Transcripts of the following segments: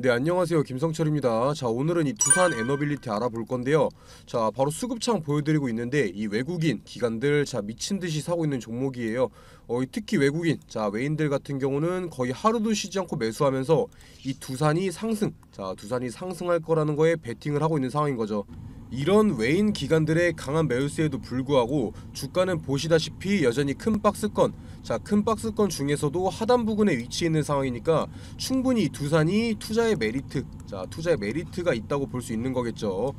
네, 안녕하세요. 김성철입니다. 자, 오늘은 이 두산 에너빌리티 알아볼 건데요. 자, 바로 수급창 보여드리고 있는데 이 외국인 기관들 미친듯이 사고 있는 종목이에요. 특히 외국인, 외인들 같은 경우는 거의 하루도 쉬지 않고 매수하면서 이 두산이 상승할 거라는 거에 베팅을 하고 있는 상황인 거죠. 이런 외인 기관들의 강한 매수세에도 불구하고 주가는 보시다시피 여전히 큰 박스권, 큰 박스권 중에서도 하단 부근에 위치해 있는 상황이니까 충분히 두산이 투자의 메리트가 있다고 볼 수 있는 거겠죠.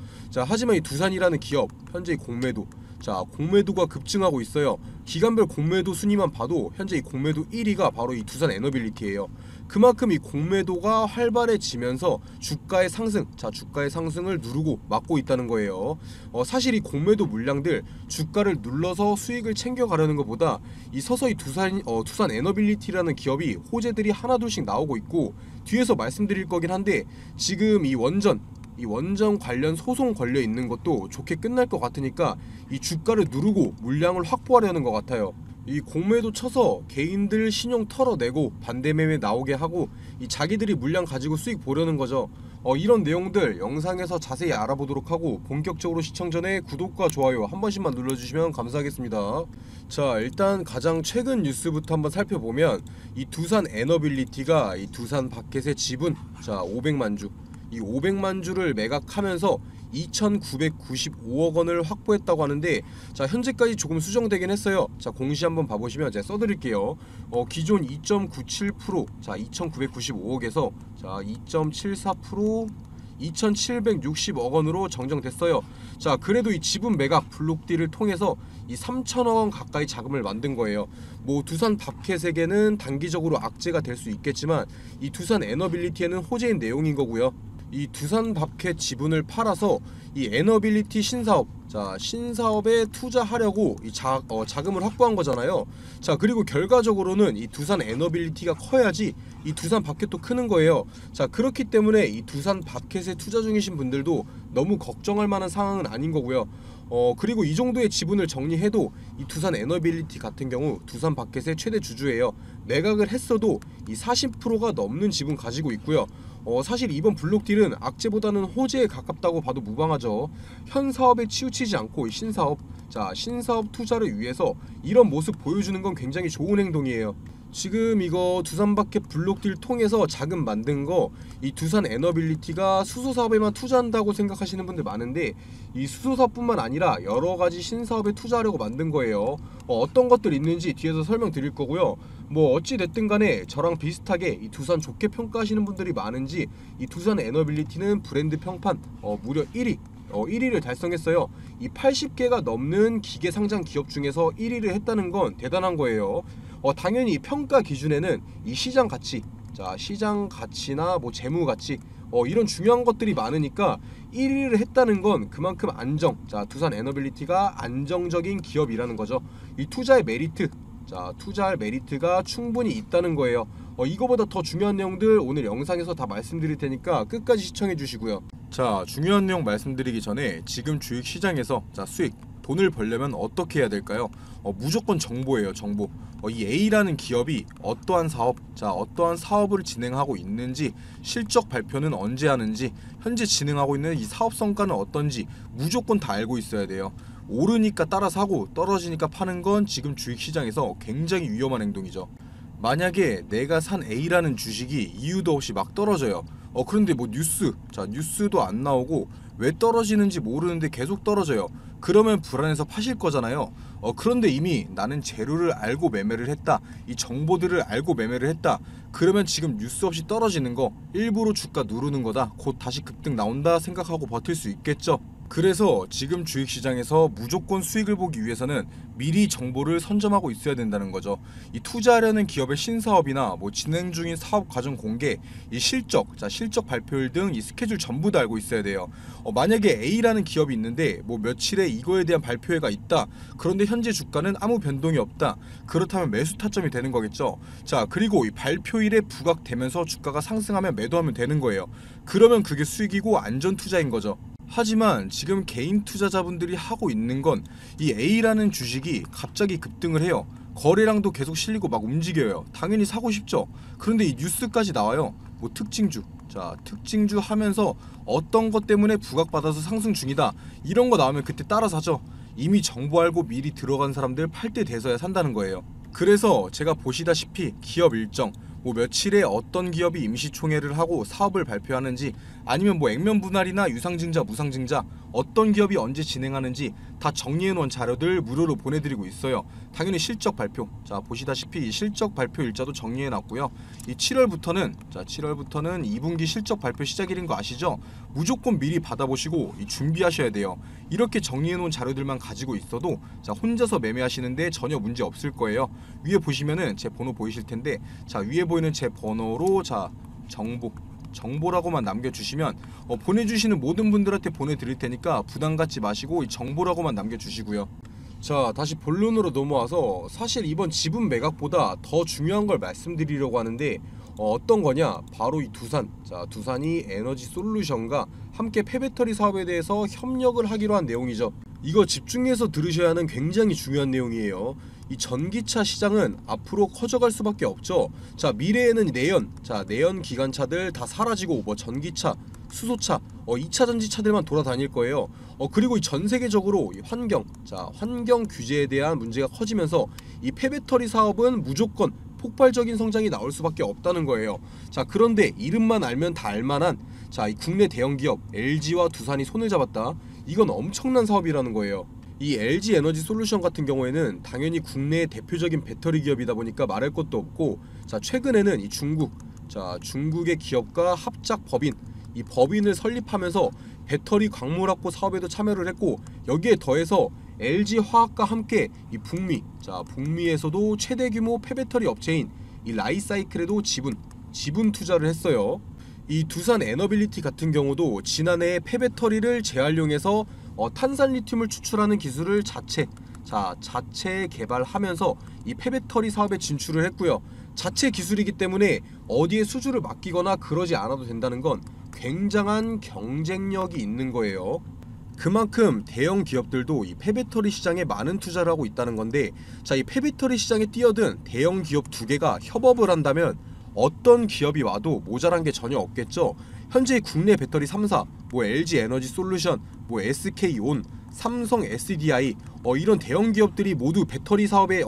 하지만 이 두산이라는 기업 현재 공매도가 급증하고 있어요. 기간별 공매도 순위만 봐도 현재 이 공매도 1위가 바로 이 두산 에너빌리티예요. 그만큼 이 공매도가 활발해지면서 주가의 상승을 누르고 막고 있다는 거예요. 사실 이 공매도 물량들 주가를 눌러서 수익을 챙겨가려는 것보다 이 서서히 두산 에너빌리티라는 기업이 호재들이 하나둘씩 나오고 있고, 뒤에서 말씀드릴 거긴 한데 지금 이 원전 관련 소송 걸려 있는 것도 좋게 끝날 것 같으니까 이 주가를 누르고 물량을 확보하려는 것 같아요. 이 공매도 쳐서 개인들 신용 털어내고 반대 매매 나오게 하고 이 자기들이 물량 가지고 수익 보려는 거죠. 이런 내용들 영상에서 자세히 알아보도록 하고, 본격적으로 시청 전에 구독과 좋아요 한 번씩만 눌러주시면 감사하겠습니다. 자, 일단 가장 최근 뉴스부터 한번 살펴보면 이 두산 에너빌리티가 이 두산 바켓의 지분 500만 주, 이 500만 주를 매각하면서 2,995억 원을 확보했다고 하는데, 현재까지 조금 수정되긴 했어요. 공시 한번 봐보시면 제가 써드릴게요. 기존 2.97%, 2,995억에서 2.74%, 2,760억 원으로 정정됐어요. 그래도 이 지분 매각 블록딜을 통해서 이 3,000억 원 가까이 자금을 만든 거예요. 뭐 두산 바켓에게는 단기적으로 악재가 될 수 있겠지만 이 두산 에너빌리티에는 호재인 내용인 거고요. 이 두산 바켓 지분을 팔아서 이 에너빌리티 신사업에 투자하려고 이 자금을 확보한 거잖아요. 그리고 결과적으로는 이 두산 에너빌리티가 커야지 이 두산 바켓도 크는 거예요. 그렇기 때문에 이 두산 바켓에 투자 중이신 분들도 너무 걱정할 만한 상황은 아닌 거고요. 그리고 이 정도의 지분을 정리해도 이 두산 에너빌리티 같은 경우 두산 바켓의 최대 주주예요. 매각을 했어도 이 40%가 넘는 지분 가지고 있고요. 사실 이번 블록딜은 악재보다는 호재에 가깝다고 봐도 무방하죠. 현 사업에 치우치지 않고 신사업 투자를 위해서 이런 모습 보여주는 건 굉장히 좋은 행동이에요. 지금 이거 두산 바켓 블록딜 통해서 자금 만든 거, 이 두산 에너빌리티가 수소 사업에만 투자한다고 생각하시는 분들 많은데 이 수소 사업뿐만 아니라 여러 가지 신사업에 투자하려고 만든 거예요. 어떤 것들 있는지 뒤에서 설명드릴 거고요. 뭐 어찌 됐든 간에 저랑 비슷하게 이 두산 좋게 평가하시는 분들이 많은지 이 두산 에너빌리티는 브랜드 평판 무려 1위를 달성했어요. 이 80개가 넘는 기계 상장 기업 중에서 1위를 했다는 건 대단한 거예요. 당연히 평가 기준에는 이 시장 가치나 뭐 재무 가치 이런 중요한 것들이 많으니까 1위를 했다는 건 그만큼 두산 에너빌리티가 안정적인 기업이라는 거죠. 이 투자할 메리트가 충분히 있다는 거예요. 이거보다 더 중요한 내용들 오늘 영상에서 다 말씀드릴 테니까 끝까지 시청해 주시고요. 중요한 내용 말씀드리기 전에 지금 주식시장에서 돈을 벌려면 어떻게 해야 될까요? 무조건 정보예요. 정보. 이 A라는 기업이 어떠한 사업을 진행하고 있는지, 실적 발표는 언제 하는지, 현재 진행하고 있는 이 사업 성과는 어떤지 무조건 다 알고 있어야 돼요. 오르니까 따라 사고 떨어지니까 파는 건 지금 주식시장에서 굉장히 위험한 행동이죠. 만약에 내가 산 A라는 주식이 이유도 없이 막 떨어져요. 그런데 뭐 뉴스도 안 나오고 왜 떨어지는지 모르는데 계속 떨어져요. 그러면 불안해서 파실 거잖아요. 그런데 이미 나는 재료를 알고 매매를 했다, 이 정보들을 알고 매매를 했다, 그러면 지금 뉴스 없이 떨어지는 거 일부러 주가 누르는 거다, 곧 다시 급등 나온다 생각하고 버틸 수 있겠죠. 그래서 지금 주식시장에서 무조건 수익을 보기 위해서는 미리 정보를 선점하고 있어야 된다는 거죠. 이 투자하려는 기업의 신사업이나 뭐 진행 중인 사업 과정 공개, 이 실적 발표일 등 이 스케줄 전부 다 알고 있어야 돼요. 만약에 A라는 기업이 있는데 뭐 며칠에 이거에 대한 발표회가 있다, 그런데 현재 주가는 아무 변동이 없다, 그렇다면 매수 타점이 되는 거겠죠. 그리고 이 발표일에 부각되면서 주가가 상승하면 매도하면 되는 거예요. 그러면 그게 수익이고 안전 투자인 거죠. 하지만 지금 개인 투자자분들이 하고 있는 건 이 A라는 주식이 갑자기 급등을 해요. 거래량도 계속 실리고 막 움직여요. 당연히 사고 싶죠. 그런데 이 뉴스까지 나와요. 뭐 특징주, 자, 특징주 하면서 어떤 것 때문에 부각받아서 상승 중이다, 이런 거 나오면 그때 따라 사죠. 이미 정보 알고 미리 들어간 사람들 팔 때 돼서야 산다는 거예요. 그래서 제가 보시다시피 기업 일정, 뭐 며칠에 어떤 기업이 임시총회를 하고 사업을 발표하는지, 아니면 뭐 액면 분할이나 유상증자 무상증자 어떤 기업이 언제 진행하는지 다 정리해놓은 자료들 무료로 보내드리고 있어요. 당연히 실적 발표, 자 보시다시피 이 실적 발표 일자도 정리해놨고요. 이 7월부터는 2분기 실적 발표 시작일인 거 아시죠? 무조건 미리 받아보시고 준비하셔야 돼요. 이렇게 정리해놓은 자료들만 가지고 있어도 자 혼자서 매매하시는데 전혀 문제 없을 거예요. 위에 보시면은 제 번호 보이실 텐데, 자 위에 보이는 제 번호로 자 정보라고만 남겨주시면 보내주시는 모든 분들한테 보내드릴 테니까 부담 갖지 마시고 이 정보라고만 남겨주시고요. 자 다시 본론으로 넘어와서 사실 이번 지분 매각보다 더 중요한 걸 말씀드리려고 하는데 어떤 거냐, 바로 이 두산이 에너지솔루션과 함께 폐배터리 사업에 대해서 협력을 하기로 한 내용이죠. 이거 집중해서 들으셔야 하는 굉장히 중요한 내용이에요. 이 전기차 시장은 앞으로 커져갈 수밖에 없죠. 자 미래에는 내연 기관차들 다 사라지고 뭐 전기차, 수소차, 2차 전지차들만 돌아다닐 거예요. 그리고 이 전 세계적으로 이 환경 규제에 대한 문제가 커지면서 이 폐배터리 사업은 무조건 폭발적인 성장이 나올 수밖에 없다는 거예요. 자 그런데 이름만 알면 다 알만한 이 국내 대형 기업 LG와 두산이 손을 잡았다. 이건 엄청난 사업이라는 거예요. 이 LG 에너지 솔루션 같은 경우에는 당연히 국내의 대표적인 배터리 기업이다 보니까 말할 것도 없고, 자 최근에는 이 중국의 기업과 합작 법인을 설립하면서 배터리 광물 확보 사업에도 참여를 했고, 여기에 더해서 LG 화학과 함께 이 북미에서도 최대 규모 폐배터리 업체인 이 라이사이클에도 지분 투자를 했어요. 이 두산 에너빌리티 같은 경우도 지난해 폐배터리를 재활용해서 탄산 리튬을 추출하는 기술을 자체 개발하면서 이 폐배터리 사업에 진출을 했고요. 자체 기술이기 때문에 어디에 수주를 맡기거나 그러지 않아도 된다는 건 굉장한 경쟁력이 있는 거예요. 그만큼 대형 기업들도 이 폐배터리 시장에 많은 투자를 하고 있다는 건데, 자 이 폐배터리 시장에 뛰어든 대형 기업 두 개가 협업을 한다면 어떤 기업이 와도 모자란 게 전혀 없겠죠. 현재 국내 배터리 3사 뭐 LG 에너지 솔루션, 뭐 SK온, 삼성 SDI 이런 대형 기업들이 모두 폐배터리 사업에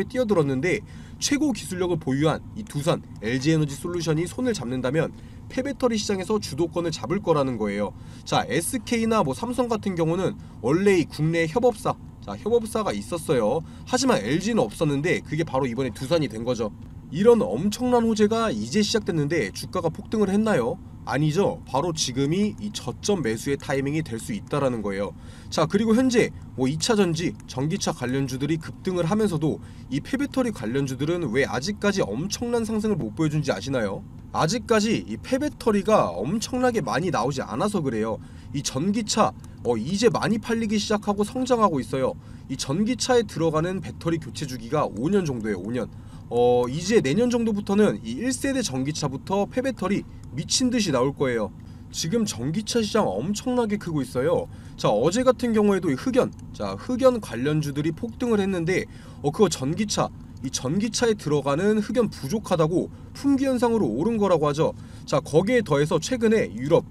뛰어들었는데, 최고 기술력을 보유한 이 두산 LG 에너지 솔루션이 손을 잡는다면 폐배터리 시장에서 주도권을 잡을 거라는 거예요. 자 SK나 뭐 삼성 같은 경우는 원래 이 국내 협업사가 있었어요. 하지만 LG는 없었는데 그게 바로 이번에 두산이 된 거죠. 이런 엄청난 호재가 이제 시작됐는데 주가가 폭등을 했나요? 아니죠. 바로 지금이 이 저점 매수의 타이밍이 될 수 있다라는 거예요. 자 그리고 현재 뭐 2차 전지, 전기차 관련주들이 급등을 하면서도 이 폐배터리 관련주들은 왜 아직까지 엄청난 상승을 못 보여준지 아시나요? 아직까지 이 폐배터리가 엄청나게 많이 나오지 않아서 그래요. 이 전기차 이제 많이 팔리기 시작하고 성장하고 있어요. 이 전기차에 들어가는 배터리 교체 주기가 5년 정도예요. 5년. 이제 내년 정도부터는 이 1세대 전기차부터 폐배터리 미친듯이 나올 거예요. 지금 전기차 시장 엄청나게 크고 있어요. 자 어제 같은 경우에도 이 흑연 관련주들이 폭등을 했는데 그거 전기차에 들어가는 흑연 부족하다고 품귀 현상으로 오른 거라고 하죠. 자 거기에 더해서 최근에 유럽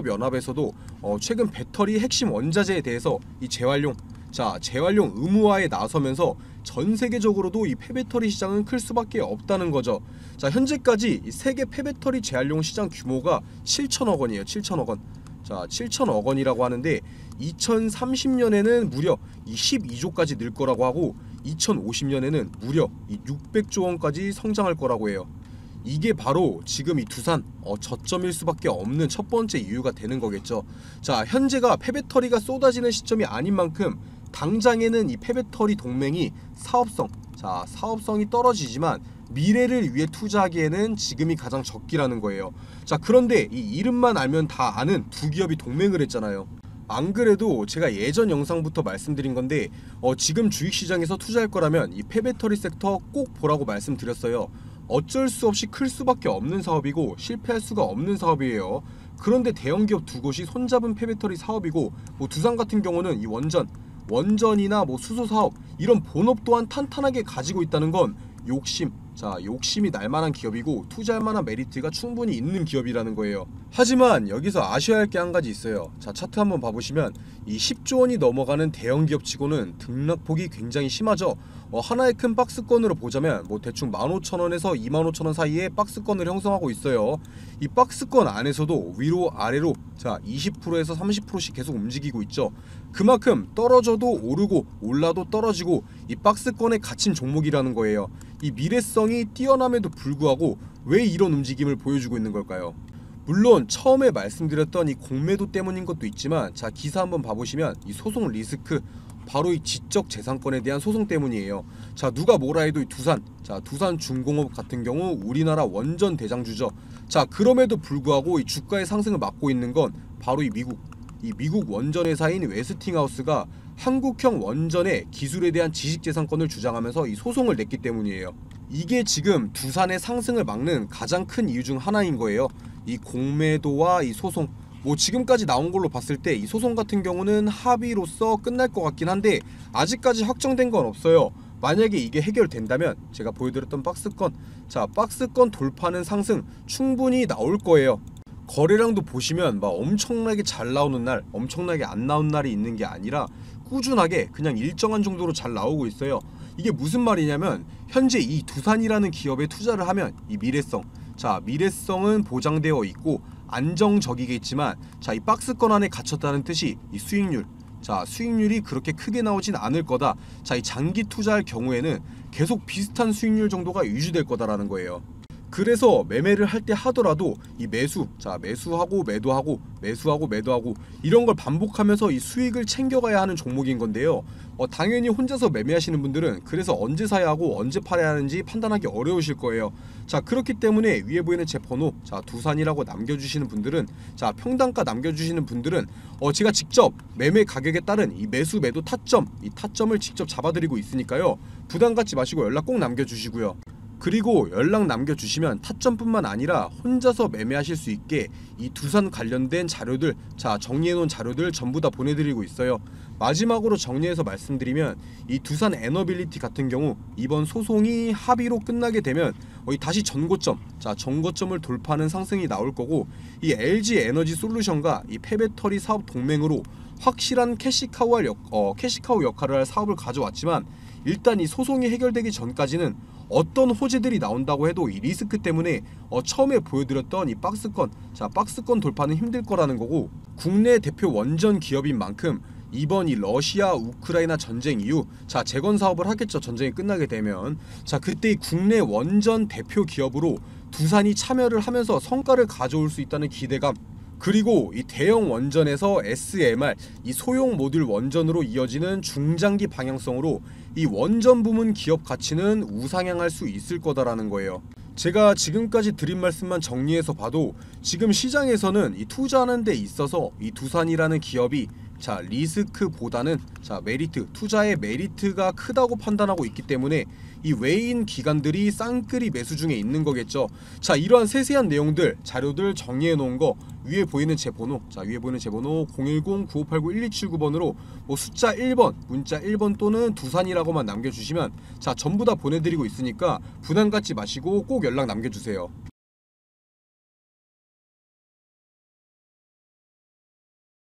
연합에서도 최근 배터리 핵심 원자재에 대해서 이 재활용 의무화에 나서면서 전 세계적으로도 이 폐배터리 시장은 클 수밖에 없다는 거죠. 자 현재까지 이 세계 폐배터리 재활용 시장 규모가 7천억 원이에요. 7천억 원. 자 7천억 원이라고 하는데 2030년에는 무려 이 12조까지 늘 거라고 하고 2050년에는 무려 이 600조 원까지 성장할 거라고 해요. 이게 바로 지금 이 두산 저점일 수밖에 없는 첫 번째 이유가 되는 거겠죠. 자 현재가 폐배터리가 쏟아지는 시점이 아닌 만큼 당장에는 이 폐배터리 동맹이 사업성이 떨어지지만 미래를 위해 투자하기에는 지금이 가장 적기라는 거예요. 자 그런데 이 이름만 알면 다 아는 두 기업이 동맹을 했잖아요. 안 그래도 제가 예전 영상부터 말씀드린 건데 지금 주식시장에서 투자할 거라면 이 폐배터리 섹터 꼭 보라고 말씀드렸어요. 어쩔 수 없이 클 수밖에 없는 사업이고 실패할 수가 없는 사업이에요. 그런데 대형 기업 두 곳이 손잡은 폐배터리 사업이고 뭐 두산 같은 경우는 이 원전이나 뭐 수소 사업 이런 본업 또한 탄탄하게 가지고 있다는 건 자 욕심이 날 만한 기업이고 투자할 만한 메리트가 충분히 있는 기업이라는 거예요. 하지만 여기서 아셔야 할 게 한 가지 있어요. 자 차트 한번 봐보시면 이 10조 원이 넘어가는 대형 기업치고는 등락폭이 굉장히 심하죠. 하나의 큰 박스권으로 보자면 뭐 대충 15,000원에서 25,000원 사이에 박스권을 형성하고 있어요. 이 박스권 안에서도 위로 아래로 자 20%에서 30%씩 계속 움직이고 있죠. 그만큼 떨어져도 오르고 올라도 떨어지고 이 박스권에 갇힌 종목이라는 거예요. 이 미래성이 뛰어남에도 불구하고 왜 이런 움직임을 보여주고 있는 걸까요? 물론 처음에 말씀드렸던 이 공매도 때문인 것도 있지만 자 기사 한번 봐보시면 이 소송 리스크 바로 이 지적재산권에 대한 소송 때문이에요. 자 누가 뭐라 해도 이 두산중공업 같은 경우 우리나라 원전 대장주죠. 자 그럼에도 불구하고 이 주가의 상승을 막고 있는 건 바로 이 미국 원전 회사인 웨스팅하우스가 한국형 원전의 기술에 대한 지식재산권을 주장하면서 이 소송을 냈기 때문이에요. 이게 지금 두산의 상승을 막는 가장 큰 이유 중 하나인 거예요. 이 공매도와 이 소송, 뭐 지금까지 나온 걸로 봤을 때 이 소송 같은 경우는 합의로서 끝날 것 같긴 한데 아직까지 확정된 건 없어요. 만약에 이게 해결된다면 제가 보여드렸던 박스권, 자 박스권 돌파는 상승 충분히 나올 거예요. 거래량도 보시면 막 엄청나게 잘 나오는 날, 엄청나게 안 나온 날이 있는 게 아니라 꾸준하게 그냥 일정한 정도로 잘 나오고 있어요. 이게 무슨 말이냐면 현재 이 두산이라는 기업에 투자를 하면 이 미래성, 자 미래성은 보장되어 있고 안정적이겠지만 자 이 박스권 안에 갇혔다는 뜻이 이 수익률, 자 수익률이 그렇게 크게 나오진 않을 거다. 자 이 장기 투자할 경우에는 계속 비슷한 수익률 정도가 유지될 거다라는 거예요. 그래서 매매를 할 때 하더라도 이 매수하고 매도하고 매수하고 매도하고 이런 걸 반복하면서 이 수익을 챙겨가야 하는 종목인 건데요. 당연히 혼자서 매매하시는 분들은 그래서 언제 사야 하고 언제 팔아야 하는지 판단하기 어려우실 거예요. 자 그렇기 때문에 위에 보이는 제 번호, 자 두산이라고 남겨주시는 분들은, 자 평단가 남겨주시는 분들은 제가 직접 매매 가격에 따른 이 매수 매도 타점, 이 타점을 직접 잡아드리고 있으니까요. 부담 갖지 마시고 연락 꼭 남겨주시고요. 그리고 연락 남겨주시면 타점뿐만 아니라 혼자서 매매하실 수 있게 이 두산 관련된 자료들, 자 정리해놓은 자료들 전부 다 보내드리고 있어요. 마지막으로 정리해서 말씀드리면 이 두산 에너빌리티 같은 경우 이번 소송이 합의로 끝나게 되면 다시 전고점, 자 전고점을 돌파하는 상승이 나올 거고, 이 LG 에너지 솔루션과 이 폐배터리 사업 동맹으로 확실한 캐시카우 역할을 할 사업을 가져왔지만 일단 이 소송이 해결되기 전까지는 어떤 호재들이 나온다고 해도 이 리스크 때문에 처음에 보여드렸던 이 박스권, 자 박스권 돌파는 힘들 거라는 거고, 국내 대표 원전 기업인 만큼 이번 이 러시아 우크라이나 전쟁 이후 자 재건 사업을 하겠죠. 전쟁이 끝나게 되면 자 그때 이 국내 원전 대표 기업으로 두산이 참여를 하면서 성과를 가져올 수 있다는 기대감, 그리고 이 대형 원전에서 SMR, 이 소형 모듈 원전으로 이어지는 중장기 방향성으로 이 원전 부문 기업 가치는 우상향할 수 있을 거다라는 거예요. 제가 지금까지 드린 말씀만 정리해서 봐도 지금 시장에서는 이 투자하는 데 있어서 이 두산이라는 기업이 자 리스크보다는 자 메리트, 투자의 메리트가 크다고 판단하고 있기 때문에 이 외인 기관들이 쌍끌이 매수 중에 있는 거겠죠. 자 이러한 세세한 내용들, 자료들 정리해 놓은 거 위에 보이는 제 번호, 자 위에 보이는 제 번호 010-9589-1279번으로 뭐 숫자 1번, 문자 1번 또는 두산이라고만 남겨주시면 자 전부 다 보내드리고 있으니까 부담 갖지 마시고 꼭 연락 남겨주세요.